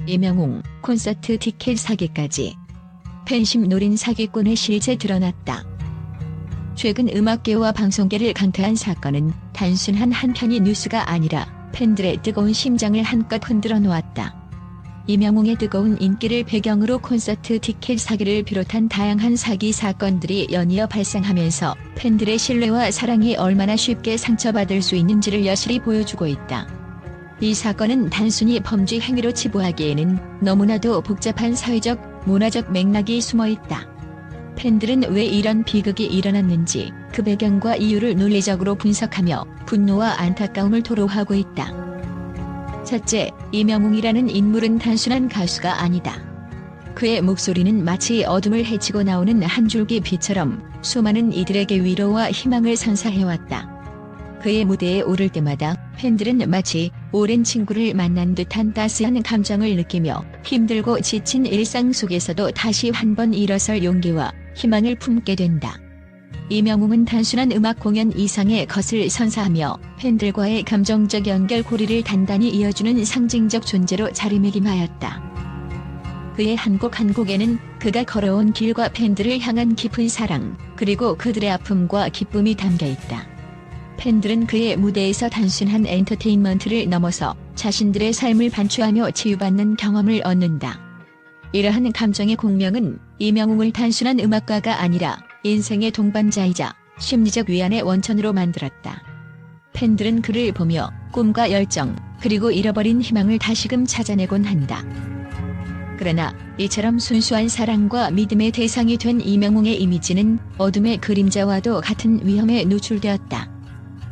이명웅 콘서트 티켓 사기까지. 팬심 노린 사기꾼의 실체 드러났다. 최근 음악계와 방송계를 강타한 사건은 단순한 한 편의 뉴스가 아니라 팬들의 뜨거운 심장을 한껏 흔들어 놓았다. 이명웅의 뜨거운 인기를 배경으로 콘서트 티켓 사기를 비롯한 다양한 사기 사건들이 연이어 발생하면서 팬들의 신뢰와 사랑이 얼마나 쉽게 상처받을 수 있는지를 여실히 보여주고 있다. 이 사건은 단순히 범죄 행위로 치부하기에는 너무나도 복잡한 사회적, 문화적 맥락이 숨어있다. 팬들은 왜 이런 비극이 일어났는지 그 배경과 이유를 논리적으로 분석하며 분노와 안타까움을 토로하고 있다. 첫째, 이명웅이라는 인물은 단순한 가수가 아니다. 그의 목소리는 마치 어둠을 헤치고 나오는 한 줄기 빛처럼 수많은 이들에게 위로와 희망을 선사해왔다. 그의 무대에 오를 때마다 팬들은 마치 오랜 친구를 만난 듯한 따스한 감정을 느끼며 힘들고 지친 일상 속에서도 다시 한번 일어설 용기와 희망을 품게 된다. 이명웅은 단순한 음악 공연 이상의 것을 선사하며 팬들과의 감정적 연결고리를 단단히 이어주는 상징적 존재로 자리매김하였다. 그의 한 곡 한 곡에는 그가 걸어온 길과 팬들을 향한 깊은 사랑, 그리고 그들의 아픔과 기쁨이 담겨있다. 팬들은 그의 무대에서 단순한 엔터테인먼트를 넘어서 자신들의 삶을 반추하며 치유받는 경험을 얻는다. 이러한 감정의 공명은 이명웅을 단순한 음악가가 아니라 인생의 동반자이자 심리적 위안의 원천으로 만들었다. 팬들은 그를 보며 꿈과 열정, 그리고 잃어버린 희망을 다시금 찾아내곤 한다. 그러나 이처럼 순수한 사랑과 믿음의 대상이 된 이명웅의 이미지는 어둠의 그림자와도 같은 위험에 노출되었다.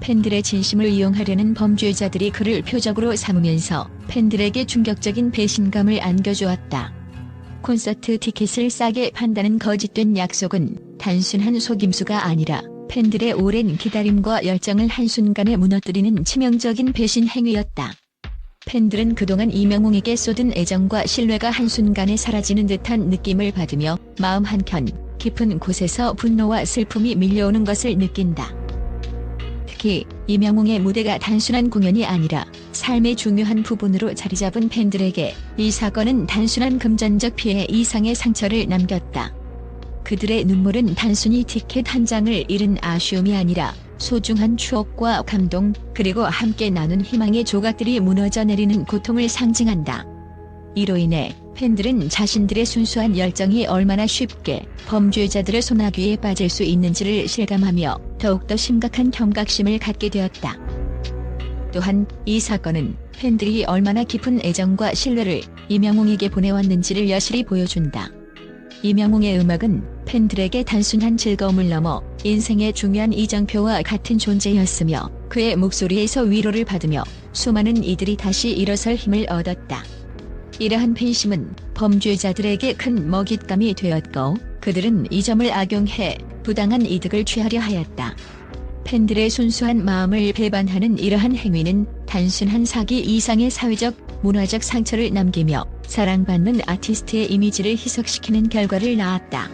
팬들의 진심을 이용하려는 범죄자들이 그를 표적으로 삼으면서 팬들에게 충격적인 배신감을 안겨주었다. 콘서트 티켓을 싸게 판다는 거짓된 약속은 단순한 속임수가 아니라 팬들의 오랜 기다림과 열정을 한순간에 무너뜨리는 치명적인 배신 행위였다. 팬들은 그동안 이명웅에게 쏟은 애정과 신뢰가 한순간에 사라지는 듯한 느낌을 받으며 마음 한켠 깊은 곳에서 분노와 슬픔이 밀려오는 것을 느낀다. 특히 이명웅의 무대가 단순한 공연이 아니라 삶의 중요한 부분으로 자리잡은 팬들에게 이 사건은 단순한 금전적 피해 이상의 상처를 남겼다. 그들의 눈물은 단순히 티켓 한 장을 잃은 아쉬움이 아니라 소중한 추억과 감동, 그리고 함께 나눈 희망의 조각들이 무너져 내리는 고통을 상징한다. 이로 인해 팬들은 자신들의 순수한 열정이 얼마나 쉽게 범죄자들의 소나기에 빠질 수 있는지를 실감하며 더욱더 심각한 경각심을 갖게 되었다. 또한 이 사건은 팬들이 얼마나 깊은 애정과 신뢰를 이명웅에게 보내왔는지를 여실히 보여준다. 이명웅의 음악은 팬들에게 단순한 즐거움을 넘어 인생의 중요한 이정표와 같은 존재였으며 그의 목소리에서 위로를 받으며 수많은 이들이 다시 일어설 힘을 얻었다. 이러한 팬심은 범죄자들에게 큰 먹잇감이 되었고 그들은 이 점을 악용해 부당한 이득을 취하려 하였다. 팬들의 순수한 마음을 배반하는 이러한 행위는 단순한 사기 이상의 사회적, 문화적 상처를 남기며 사랑받는 아티스트의 이미지를 희석시키는 결과를 낳았다.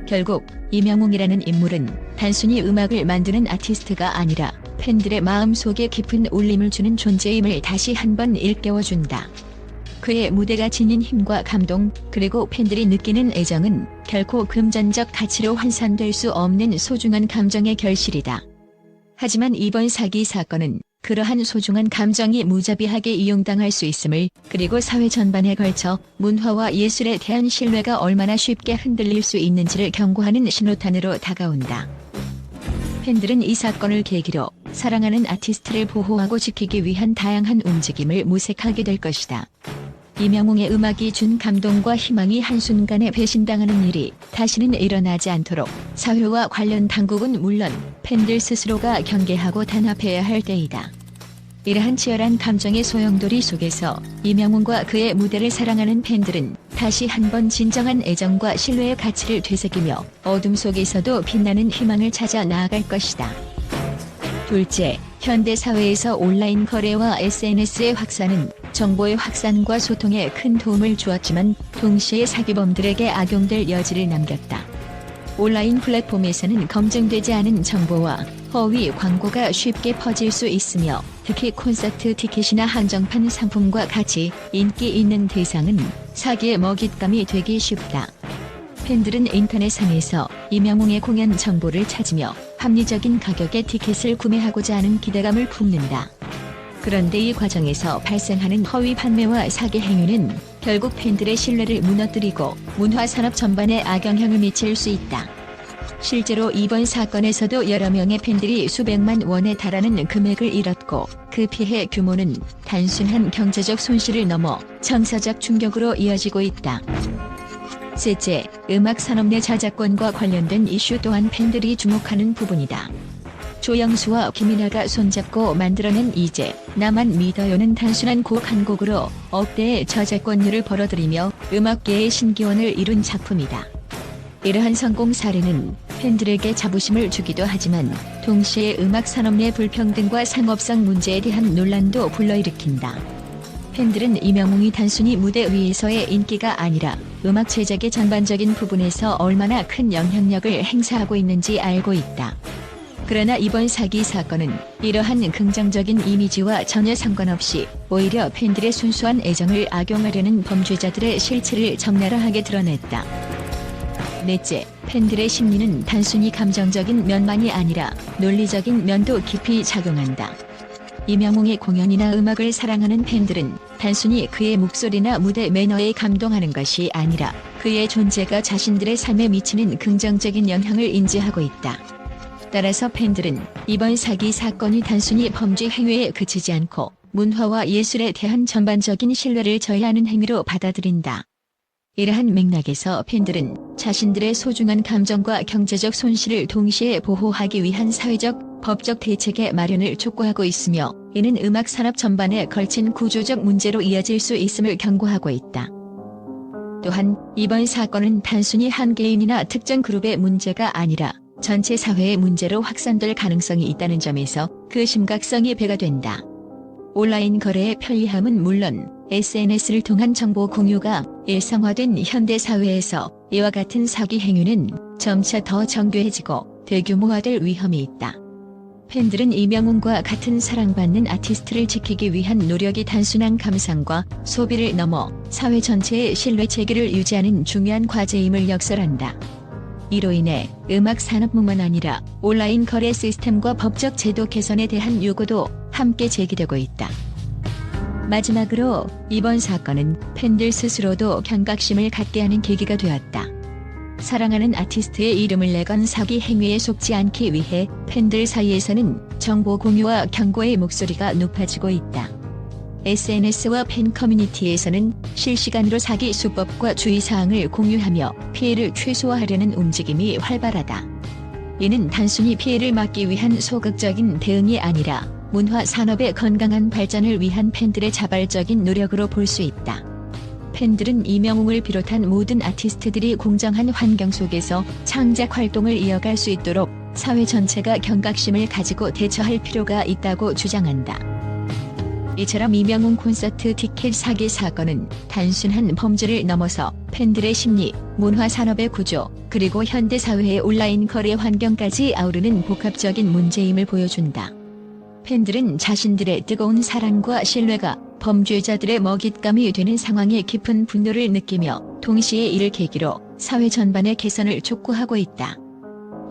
결국 이명웅이라는 인물은 단순히 음악을 만드는 아티스트가 아니라 팬들의 마음속에 깊은 울림을 주는 존재임을 다시 한번 일깨워준다. 그의 무대가 지닌 힘과 감동, 그리고 팬들이 느끼는 애정은 결코 금전적 가치로 환산될 수 없는 소중한 감정의 결실이다. 하지만 이번 사기 사건은 그러한 소중한 감정이 무자비하게 이용당할 수 있음을, 그리고 사회 전반에 걸쳐 문화와 예술에 대한 신뢰가 얼마나 쉽게 흔들릴 수 있는지를 경고하는 신호탄으로 다가온다. 팬들은 이 사건을 계기로 사랑하는 아티스트를 보호하고 지키기 위한 다양한 움직임을 모색하게 될 것이다. 이명웅의 음악이 준 감동과 희망이 한순간에 배신당하는 일이 다시는 일어나지 않도록 사회와 관련 당국은 물론 팬들 스스로가 경계하고 단합해야 할 때이다. 이러한 치열한 감정의 소용돌이 속에서 이명웅과 그의 무대를 사랑하는 팬들은 다시 한번 진정한 애정과 신뢰의 가치를 되새기며 어둠 속에서도 빛나는 희망을 찾아 나아갈 것이다. 둘째, 현대사회에서 온라인 거래와 SNS의 확산은 정보의 확산과 소통에 큰 도움을 주었지만 동시에 사기범들에게 악용될 여지를 남겼다. 온라인 플랫폼에서는 검증되지 않은 정보와 허위 광고가 쉽게 퍼질 수 있으며 특히 콘서트 티켓이나 한정판 상품과 같이 인기 있는 대상은 사기의 먹잇감이 되기 쉽다. 팬들은 인터넷상에서 이명웅의 공연 정보를 찾으며 합리적인 가격의 티켓을 구매하고자 하는 기대감을 품는다. 그런데 이 과정에서 발생하는 허위 판매와 사기 행위는 결국 팬들의 신뢰를 무너뜨리고 문화산업 전반에 악영향을 미칠 수 있다. 실제로 이번 사건에서도 여러 명의 팬들이 수백만 원에 달하는 금액을 잃었고 그 피해 규모는 단순한 경제적 손실을 넘어 정서적 충격으로 이어지고 있다. 셋째, 음악 산업 내 저작권과 관련된 이슈 또한 팬들이 주목하는 부분이다. 조영수와 김이나가 손잡고 만들어낸 이제 나만 믿어요는 단순한 곡 한 곡으로 억대의 저작권료를 벌어들이며 음악계의 신기원을 이룬 작품이다. 이러한 성공 사례는 팬들에게 자부심을 주기도 하지만 동시에 음악 산업 내 불평등과 상업성 문제에 대한 논란도 불러일으킨다. 팬들은 이명웅이 단순히 무대 위에서의 인기가 아니라 음악 제작의 전반적인 부분에서 얼마나 큰 영향력을 행사하고 있는지 알고 있다. 그러나 이번 사기 사건은 이러한 긍정적인 이미지와 전혀 상관없이 오히려 팬들의 순수한 애정을 악용하려는 범죄자들의 실체를 적나라하게 드러냈다. 넷째, 팬들의 심리는 단순히 감정적인 면만이 아니라 논리적인 면도 깊이 작용한다. 이명웅의 공연이나 음악을 사랑하는 팬들은 단순히 그의 목소리나 무대 매너에 감동하는 것이 아니라 그의 존재가 자신들의 삶에 미치는 긍정적인 영향을 인지하고 있다. 따라서 팬들은 이번 사기 사건이 단순히 범죄 행위에 그치지 않고 문화와 예술에 대한 전반적인 신뢰를 저해하는 행위로 받아들인다. 이러한 맥락에서 팬들은 자신들의 소중한 감정과 경제적 손실을 동시에 보호하기 위한 사회적, 법적 대책의 마련을 촉구하고 있으며 이는 음악 산업 전반에 걸친 구조적 문제로 이어질 수 있음을 경고하고 있다. 또한 이번 사건은 단순히 한 개인이나 특정 그룹의 문제가 아니라 전체 사회의 문제로 확산될 가능성이 있다는 점에서 그 심각성이 배가 된다. 온라인 거래의 편리함은 물론 SNS를 통한 정보 공유가 일상화된 현대 사회에서 이와 같은 사기 행위는 점차 더 정교해지고 대규모화될 위험이 있다. 팬들은 이명웅과 같은 사랑받는 아티스트를 지키기 위한 노력이 단순한 감상과 소비를 넘어 사회 전체의 신뢰 체계를 유지하는 중요한 과제임을 역설한다. 이로 인해 음악 산업뿐만 아니라 온라인 거래 시스템과 법적 제도 개선에 대한 요구도 함께 제기되고 있다. 마지막으로 이번 사건은 팬들 스스로도 경각심을 갖게 하는 계기가 되었다. 사랑하는 아티스트의 이름을 내건 사기 행위에 속지 않기 위해 팬들 사이에서는 정보 공유와 경고의 목소리가 높아지고 있다. SNS와 팬 커뮤니티에서는 실시간으로 사기 수법과 주의사항을 공유하며 피해를 최소화하려는 움직임이 활발하다. 이는 단순히 피해를 막기 위한 소극적인 대응이 아니라 문화 산업의 건강한 발전을 위한 팬들의 자발적인 노력으로 볼 수 있다. 팬들은 이명웅을 비롯한 모든 아티스트들이 공정한 환경 속에서 창작 활동을 이어갈 수 있도록 사회 전체가 경각심을 가지고 대처할 필요가 있다고 주장한다. 이처럼 이명웅 콘서트 티켓 사기 사건은 단순한 범죄를 넘어서 팬들의 심리, 문화 산업의 구조, 그리고 현대 사회의 온라인 거래 환경까지 아우르는 복합적인 문제임을 보여준다. 팬들은 자신들의 뜨거운 사랑과 신뢰가 범죄자들의 먹잇감이 되는 상황에 깊은 분노를 느끼며 동시에 이를 계기로 사회 전반의 개선을 촉구하고 있다.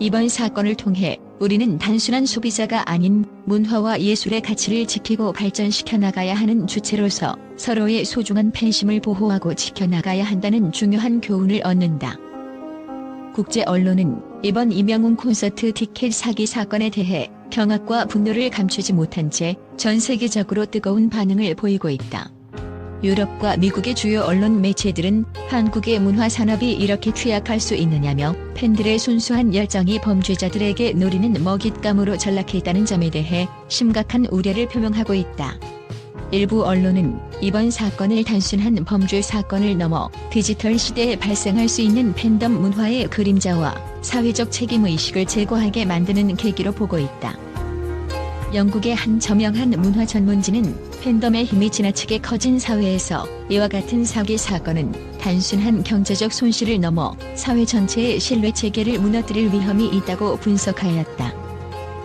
이번 사건을 통해 우리는 단순한 소비자가 아닌 문화와 예술의 가치를 지키고 발전시켜 나가야 하는 주체로서 서로의 소중한 팬심을 보호하고 지켜나가야 한다는 중요한 교훈을 얻는다. 국제 언론은 이번 이명웅 콘서트 티켓 사기 사건에 대해 경악과 분노를 감추지 못한 채 전 세계적으로 뜨거운 반응을 보이고 있다. 유럽과 미국의 주요 언론 매체들은 한국의 문화 산업이 이렇게 취약할 수 있느냐며 팬들의 순수한 열정이 범죄자들에게 노리는 먹잇감으로 전락해 있다는 점에 대해 심각한 우려를 표명하고 있다. 일부 언론은 이번 사건을 단순한 범죄 사건을 넘어 디지털 시대에 발생할 수 있는 팬덤 문화의 그림자와 사회적 책임의식을 제고하게 만드는 계기로 보고 있다. 영국의 한 저명한 문화 전문지는 팬덤의 힘이 지나치게 커진 사회에서 이와 같은 사기 사건은 단순한 경제적 손실을 넘어 사회 전체의 신뢰 체계를 무너뜨릴 위험이 있다고 분석하였다.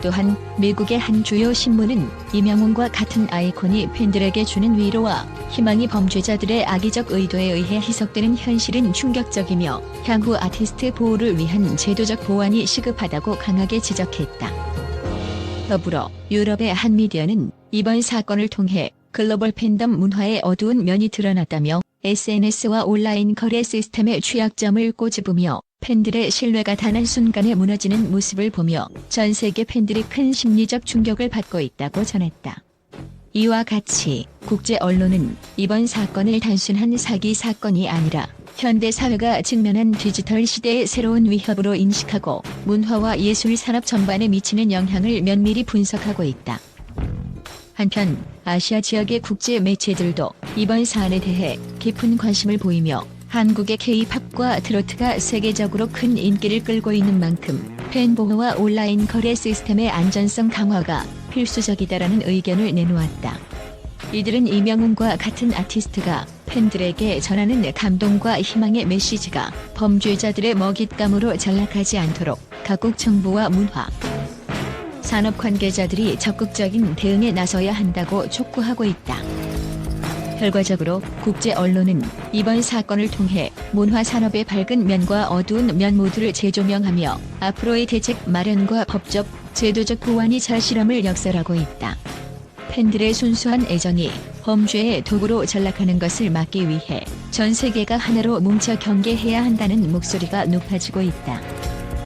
또한 미국의 한 주요 신문은 이명웅과 같은 아이콘이 팬들에게 주는 위로와 희망이 범죄자들의 악의적 의도에 의해 희석되는 현실은 충격적이며 향후 아티스트 보호를 위한 제도적 보완이 시급하다고 강하게 지적했다. 더불어 유럽의 한 미디어는 이번 사건을 통해 글로벌 팬덤 문화의 어두운 면이 드러났다며 SNS와 온라인 거래 시스템의 취약점을 꼬집으며 팬들의 신뢰가 단 한순간에 무너지는 모습을 보며 전 세계 팬들이 큰 심리적 충격을 받고 있다고 전했다. 이와 같이 국제 언론은 이번 사건을 단순한 사기 사건이 아니라 현대 사회가 직면한 디지털 시대의 새로운 위협으로 인식하고 문화와 예술 산업 전반에 미치는 영향을 면밀히 분석하고 있다. 한편 아시아 지역의 국제 매체들도 이번 사안에 대해 깊은 관심을 보이며 한국의 K-팝과 트로트가 세계적으로 큰 인기를 끌고 있는 만큼 팬 보호와 온라인 거래 시스템의 안전성 강화가 필수적이다라는 의견을 내놓았다. 이들은 이명웅과 같은 아티스트가 팬들에게 전하는 감동과 희망의 메시지가 범죄자들의 먹잇감으로 전락하지 않도록 각국 정부와 문화, 산업 관계자들이 적극적인 대응에 나서야 한다고 촉구하고 있다. 결과적으로 국제 언론은 이번 사건을 통해 문화 산업의 밝은 면과 어두운 면 모두를 재조명하며 앞으로의 대책 마련과 법적, 제도적 보완이 절실함을 역설하고 있다. 팬들의 순수한 애정이 범죄의 도구로 전락하는 것을 막기 위해 전 세계가 하나로 뭉쳐 경계해야 한다는 목소리가 높아지고 있다.